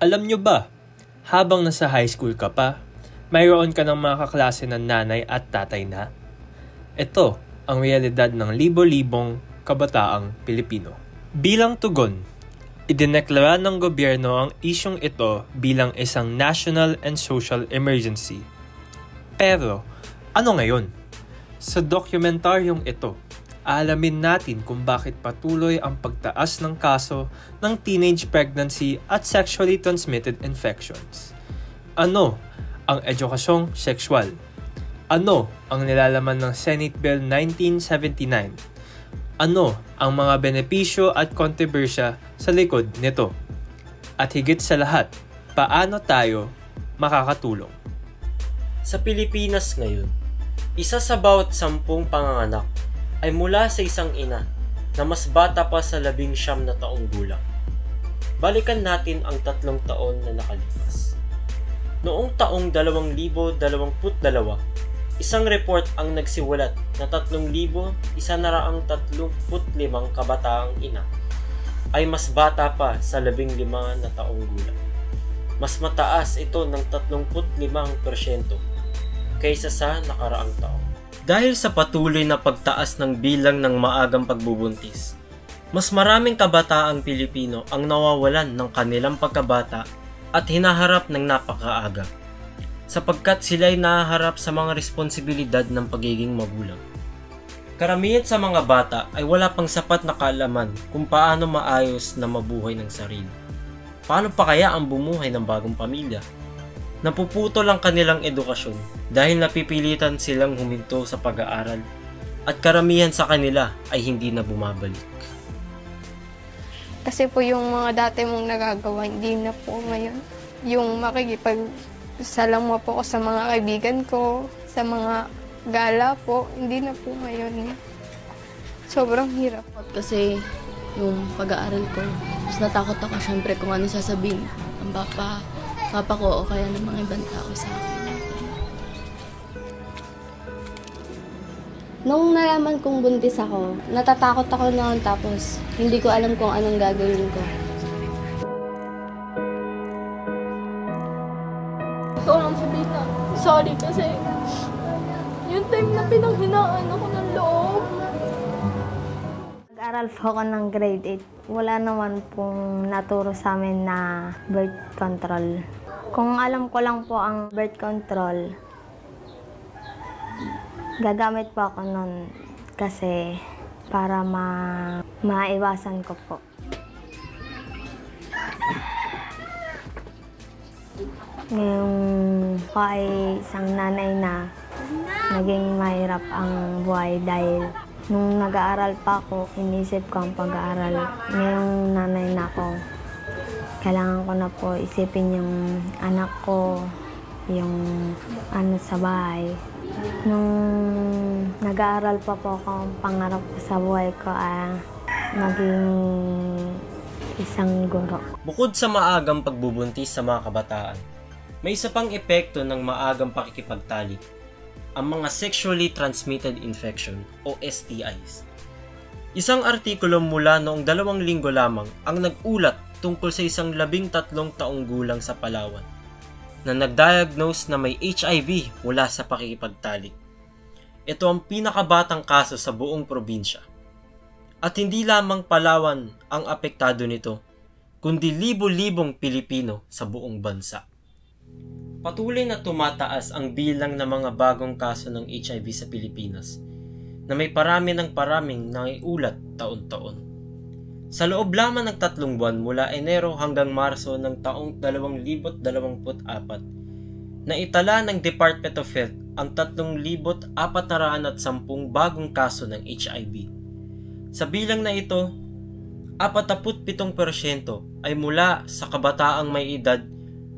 Alam nyo ba, habang nasa high school ka pa, mayroon ka ng mga kaklase ng nanay at tatay na? Ito ang realidad ng libo-libong kabataang Pilipino. Bilang tugon, idineklara ng gobyerno ang isyong ito bilang isang national and social emergency. Pero, ano ngayon? Sa dokumentaryong ito, aalamin natin kung bakit patuloy ang pagtaas ng kaso ng teenage pregnancy at sexually transmitted infections. Ano ang edukasyong sexual? Ano ang nilalaman ng Senate Bill 1979? Ano ang mga benepisyo at kontrobersya sa likod nito? At higit sa lahat, paano tayo makakatulong? Sa Pilipinas ngayon, isa sa bawat 10 panganganak ay mula sa isang ina na mas bata pa sa 19 na taong gulang. Balikan natin ang 3 taon na nakalipas. Noong taong 2022, isang report ang nagsiwalat na 3,135 kabataang ina ay mas bata pa sa 15 na taong gulang. Mas mataas ito ng 35% kaysa sa nakaraang taon. Dahil sa patuloy na pagtaas ng bilang ng maagang pagbubuntis, mas maraming kabataang Pilipino ang nawawalan ng kanilang pagkabata at hinaharap ng napakaaga, sapagkat sila ay nahaharap sa mga responsibilidad ng pagiging magulang. Karamihan sa mga bata ay wala pang sapat na kaalaman kung paano maayos na mabuhay ng sarili. Paano pa kaya ang bumuhay ng bagong pamilya? Napuputol ang kanilang edukasyon dahil napipilitan silang huminto sa pag-aaral at karamihan sa kanila ay hindi na bumabalik. Kasi po yung mga dati mong nagagawa, hindi na po ngayon. Yung makikipagsalama po ako sa mga kaibigan ko, sa mga gala po, hindi na po ngayon. Sobrang hirap. Kasi yung pag-aaral ko, mas natakot ako syempre kung ano sasabihin ang papa ko o kaya ng mga ibang tao sa akin. Nung nalaman kong buntis ako, natatakot ako noon tapos hindi ko alam kung anong gagawin ko. Gusto ko lang sabihin na sorry kasi yung time na pinanghinaan ako ng loob. Nag-aral po ako ng grade 8. Wala naman pong naturo sa amin na birth control. Kung alam ko lang po ang birth control, gagamit po ako nun kasi para maiwasan ko po. Ngayong ko ay isang nanay na naging mahirap ang buhay dahil nung nag-aaral pa ako, inisip ko ang pag-aaral. Ngayong nanay na ako, kailangan ko na po isipin yung anak ko, yung ano sa bahay. Nung nag-aaral pa po ako, ang pangarap ko sa buhay ko ay maging isang guro. Bukod sa maagang pagbubuntis sa mga kabataan, may isa pang epekto ng maagang pakikipagtalik, ang mga sexually transmitted infection o STIs. Isang artikulo mula noong 2 linggo lamang ang nag-ulat tungkol sa isang 13 taong gulang sa Palawan na nag-diagnose na may HIV mula sa pakikipagtalik. Ito ang pinakabatang kaso sa buong probinsya. At hindi lamang Palawan ang apektado nito, kundi libo-libong Pilipino sa buong bansa. Patuloy na tumataas ang bilang ng mga bagong kaso ng HIV sa Pilipinas na may paraming naiulat taon-taon. Sa loob lamang ng 3 buwan mula Enero hanggang Marso ng taong 2024, naitala ng Department of Health ang 3,410 bagong kaso ng HIV. Sa bilang na ito, 47% ay mula sa kabataang may edad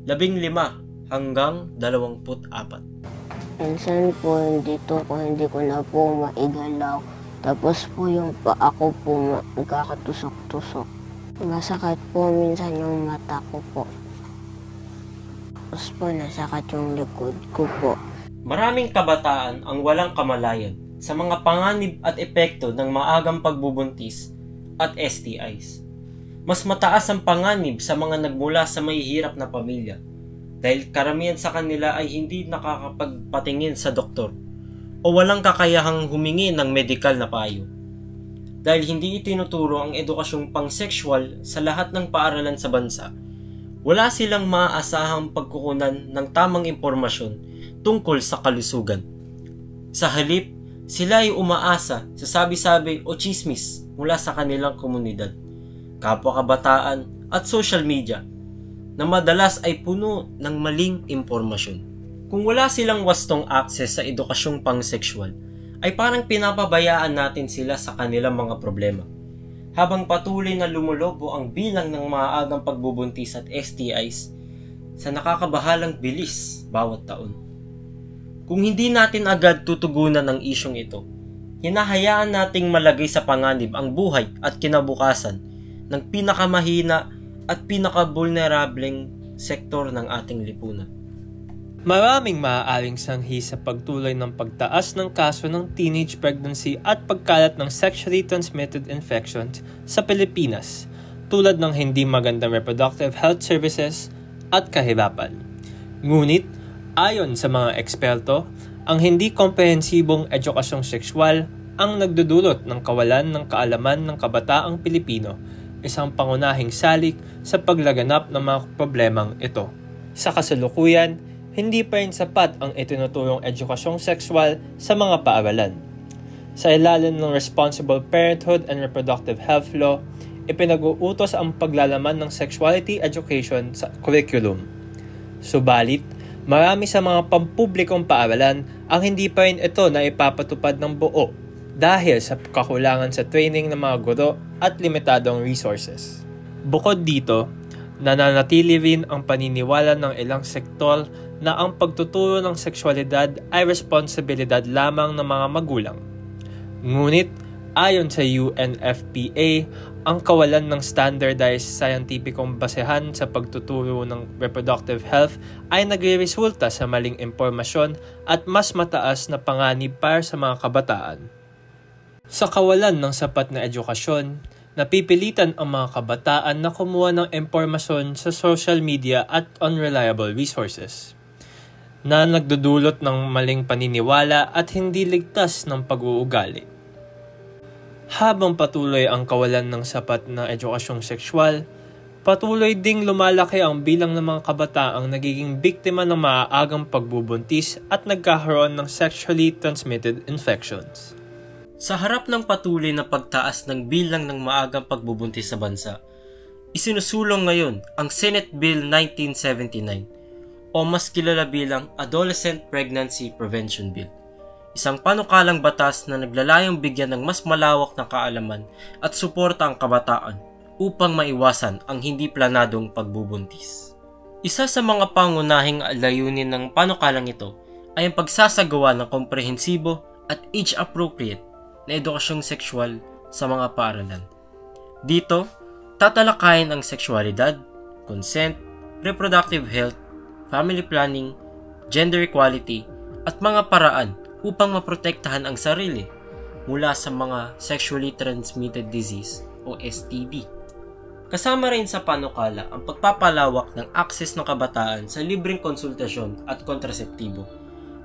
15 hanggang 24. Minsan po hindi ko na po maigalaw. Tapos po yung paa ko po nagkakatusok-tusok. Masakit po minsan yung mata ko po. Tapos po nasakit yung likod ko po. Maraming kabataan ang walang kamalayan sa mga panganib at epekto ng maagang pagbubuntis at STIs. Mas mataas ang panganib sa mga nagmula sa mahihirap na pamilya dahil karamihan sa kanila ay hindi nakakapagpatingin sa doktor o walang kakayahang humingi ng medikal na payo. Dahil hindi itinuturo ang edukasyong pang-sexual sa lahat ng paaralan sa bansa, wala silang maaasahang pagkukunan ng tamang impormasyon tungkol sa kalusugan. Sa halip, sila ay umaasa sa sabi-sabi o chismis mula sa kanilang komunidad, kapwa kabataan at social media na madalas ay puno ng maling impormasyon. Kung wala silang wastong access sa edukasyong pang-sexual, ay parang pinapabayaan natin sila sa kanilang mga problema. Habang patuloy na lumulobo ang bilang ng maagang pagbubuntis at STIs sa nakakabahalang bilis bawat taon. Kung hindi natin agad tutugunan ang isyong ito, hinahayaan nating malagay sa panganib ang buhay at kinabukasan ng pinakamahina at pinaka-vulnerableng sektor ng ating lipunan. Maraming maaaring sanghi sa pagtuloy ng pagtaas ng kaso ng teenage pregnancy at pagkalat ng sexually transmitted infections sa Pilipinas, tulad ng hindi magandang reproductive health services at kahirapan. Ngunit, ayon sa mga eksperto, ang hindi komprehensibong edukasyong sexual ang nagdudulot ng kawalan ng kaalaman ng kabataang Pilipino, isang pangunahing salik sa paglaganap ng mga problemang ito. Sa kasalukuyan, hindi pa rin sapat ang itinuturong edukasyong sexual sa mga paaralan. Sa ilalim ng Responsible Parenthood and Reproductive Health Law, ipinag-uutos ang paglalaman ng sexuality education sa curriculum. Subalit, marami sa mga pampublikong paaralan ang hindi pa rin ito na ipapatupad ng buo dahil sa kakulangan sa training ng mga guro at limitadong resources. Bukod dito, nananatili rin ang paniniwala ng ilang sektor na ang pagtuturo ng sexualidad ay responsibilidad lamang ng mga magulang. Ngunit, ayon sa UNFPA, ang kawalan ng standardized scientificong basehan sa pagtuturo ng reproductive health ay nagreresulta sa maling impormasyon at mas mataas na panganib para sa mga kabataan. Sa kawalan ng sapat na edukasyon, napipilitan ang mga kabataan na kumuha ng impormasyon sa social media at unreliable resources, na nagdudulot ng maling paniniwala at hindi ligtas ng pag-uugali. Habang patuloy ang kawalan ng sapat na edukasyong sexual, patuloy ding lumalaki ang bilang ng mga kabataang nagiging biktima ng maaagang pagbubuntis at nagkakaroon ng sexually transmitted infections. Sa harap ng patuloy na pagtaas ng bilang ng maagang pagbubuntis sa bansa, isinusulong ngayon ang Senate Bill 1979 o mas kilala bilang Adolescent Pregnancy Prevention Bill. Isang panukalang batas na naglalayong bigyan ng mas malawak na kaalaman at suporta ang kabataan upang maiwasan ang hindi planadong pagbubuntis. Isa sa mga pangunahing layunin ng panukalang ito ay ang pagsasagawa ng komprehensibo at age-appropriate na edukasyong sexual sa mga paaralan. Dito, tatalakayin ang sexualidad, consent, reproductive health, family planning, gender equality, at mga paraan upang maprotektahan ang sarili mula sa mga sexually transmitted disease o STD. Kasama rin sa panukala ang pagpapalawak ng access ng kabataan sa libreng konsultasyon at kontraseptibo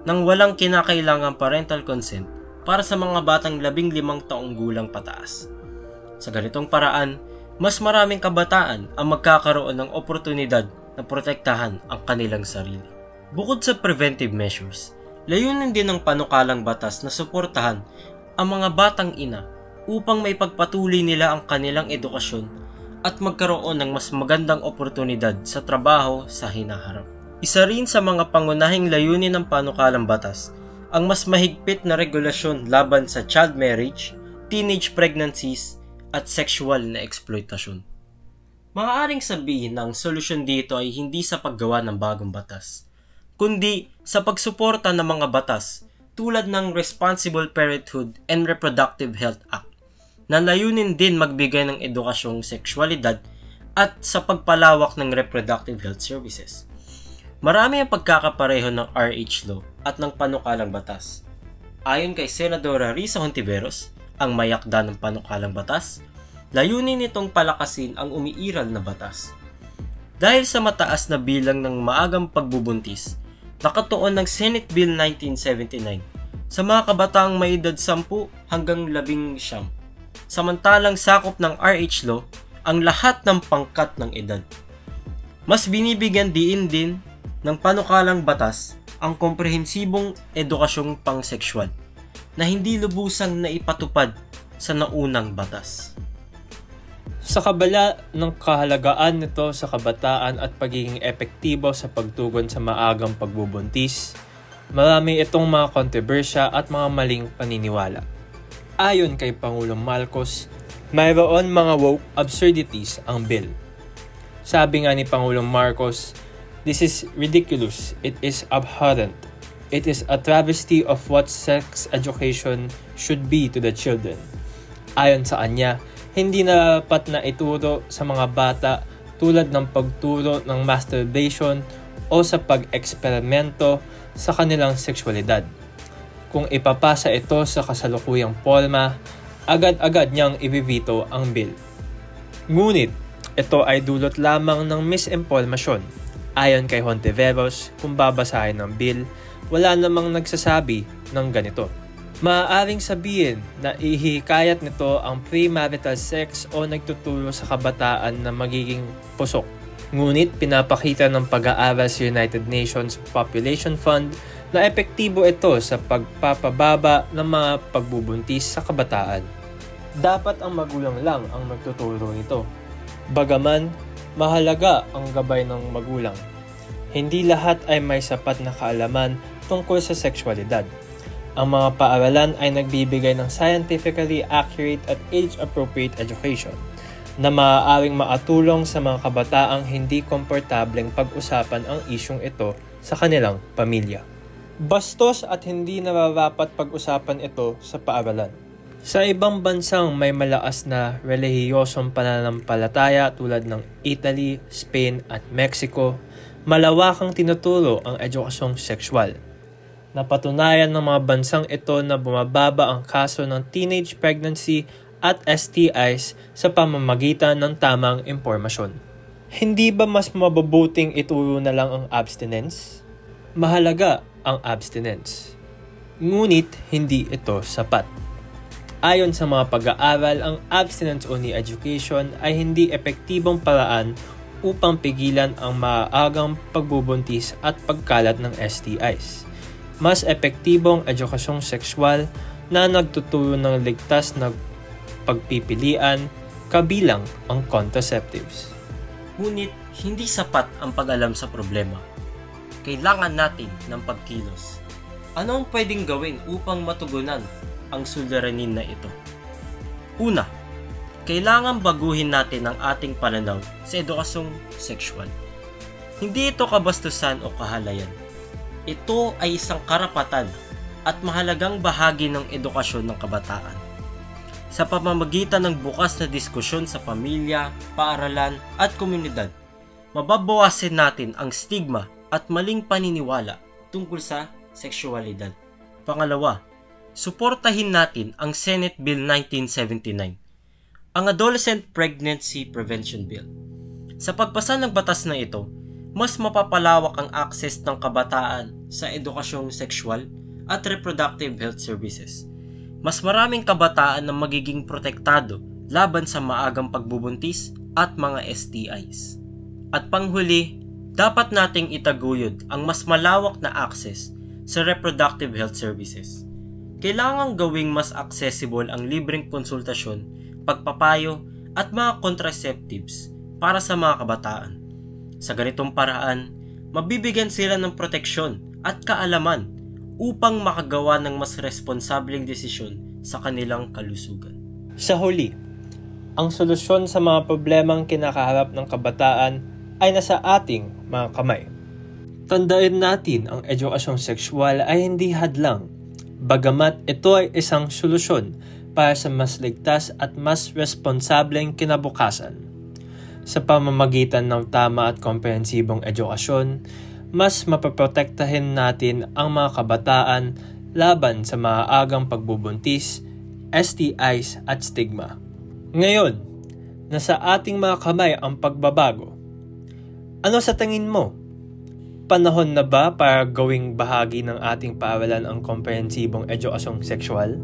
nang walang kinakailangang parental consent para sa mga batang 15 taong gulang pataas. Sa ganitong paraan, mas maraming kabataan ang magkakaroon ng oportunidad na protektahan ang kanilang sarili. Bukod sa preventive measures, layunin din ng panukalang batas na suportahan ang mga batang ina upang maipagpatuloy nila ang kanilang edukasyon at magkaroon ng mas magandang oportunidad sa trabaho sa hinaharap. Isa rin sa mga pangunahing layunin ng panukalang batas ang mas mahigpit na regulasyon laban sa child marriage, teenage pregnancies, at sexual na eksploitasyon. Maaaring sabihin na ang solusyon dito ay hindi sa paggawa ng bagong batas, kundi sa pagsuporta ng mga batas tulad ng Responsible Parenthood and Reproductive Health Act, na layunin din magbigay ng edukasyong sexualidad at sa pagpalawak ng reproductive health services. Marami ang pagkakapareho ng RH Law at ng panukalang batas. Ayon kay Senadora Risa Hontiveros, ang mayakda ng panukalang batas Layunin nitong palakasin ang umiiral na batas. Dahil sa mataas na bilang ng maagang pagbubuntis, nakatuon ng Senate Bill 1979 sa mga kabataang may edad 10 hanggang 19. Samantalang sakop ng RH Law ang lahat ng pangkat ng edad. Mas binibigyan diin din ng panukalang batas ang komprehensibong edukasyong pang-sexual na hindi lubusang naipatupad sa naunang batas. Sa kabala ng kahalagaan nito sa kabataan at pagiging epektibo sa pagtugon sa maagang pagbubuntis, marami itong mga kontrobersya at mga maling paniniwala. Ayon kay Pangulong Marcos, mayroon mga woke absurdities ang bill. Sabi nga ni Pangulong Marcos, "This is ridiculous. It is abhorrent. It is a travesty of what sex education should be to the children." Ayon sa kanya, hindi na dapat na ituro sa mga bata tulad ng pagturo ng masturbation o sa pag-eksperimento sa kanilang sexualidad. Kung ipapasa ito sa kasalukuyang forma, agad-agad niyang ibibito ang bill. Ngunit, ito ay dulot lamang ng misinformasyon. Ayon kay Hontiveros, kung babasahin ng bill, wala namang nagsasabi ng ganito. Maaaring sabihin na ihikayat nito ang premarital sex o nagtuturo sa kabataan na magiging pusok. Ngunit pinapakita ng pag-aaral sa United Nations Population Fund na epektibo ito sa pagpapababa ng mga pagbubuntis sa kabataan. Dapat ang magulang lang ang magtuturo nito. Bagaman, mahalaga ang gabay ng magulang. Hindi lahat ay may sapat na kaalaman tungkol sa sexualidad. Ang mga paaralan ay nagbibigay ng scientifically accurate at age-appropriate education na maaaring makatulong sa mga kabataang hindi komportableng pag-usapan ang isyong ito sa kanilang pamilya. Bastos at hindi nararapat pag-usapan ito sa paaralan. Sa ibang bansang may malakas na relihiyosong pananampalataya tulad ng Italy, Spain at Mexico, malawakang tinuturo ang edukasyong sexual. Napatunayan ng mga bansang ito na bumababa ang kaso ng teenage pregnancy at STIs sa pamamagitan ng tamang impormasyon. Hindi ba mas mabubuting ituro na lang ang abstinence? Mahalaga ang abstinence. Ngunit hindi ito sapat. Ayon sa mga pag-aaral, ang abstinence-only education ay hindi epektibong paraan upang pigilan ang maagang pagbubuntis at pagkalat ng STIs. Mas epektibong edukasyong sexual na nagtuturo ng ligtas na pagpipilian kabilang ang contraceptives. Ngunit hindi sapat ang pag-alam sa problema. Kailangan natin ng pagkilos. Ano ang pwedeng gawin upang matugunan ang suliranin na ito? Una, kailangan baguhin natin ang ating pananaw sa edukasyong sexual. Hindi ito kabastusan o kahalayan. Ito ay isang karapatan at mahalagang bahagi ng edukasyon ng kabataan. Sa pamamagitan ng bukas na diskusyon sa pamilya, paaralan at komunidad, mababawasan natin ang stigma at maling paniniwala tungkol sa sexualidad. Pangalawa, suportahin natin ang Senate Bill 1979, ang Adolescent Pregnancy Prevention Bill. Sa pagpasa ng batas na ito, mas mapapalawak ang access ng kabataan sa edukasyong sexual at reproductive health services. Mas maraming kabataan na magiging protektado laban sa maagang pagbubuntis at mga STIs. At panghuli, dapat nating itaguyod ang mas malawak na access sa reproductive health services. Kailangang gawing mas accessible ang libreng konsultasyon, pagpapayo at mga contraceptives para sa mga kabataan. Sa ganitong paraan, mabibigyan sila ng proteksyon at kaalaman upang makagawa ng mas responsableng desisyon sa kanilang kalusugan. Sa huli, ang solusyon sa mga problemang kinakaharap ng kabataan ay nasa ating mga kamay. Tandaan natin ang edukasyong sexual ay hindi hadlang, bagamat ito ay isang solusyon para sa mas ligtas at mas responsableng kinabukasan. Sa pamamagitan ng tama at komprehensibong edukasyon, mas mapaprotektahin natin ang mga kabataan laban sa maagang pagbubuntis, STIs at stigma. Ngayon, Nasa ating mga kamay ang pagbabago. Ano sa tingin mo? Panahon na ba para gawing bahagi ng ating paaralan ang komprehensibong edukasyong sexual?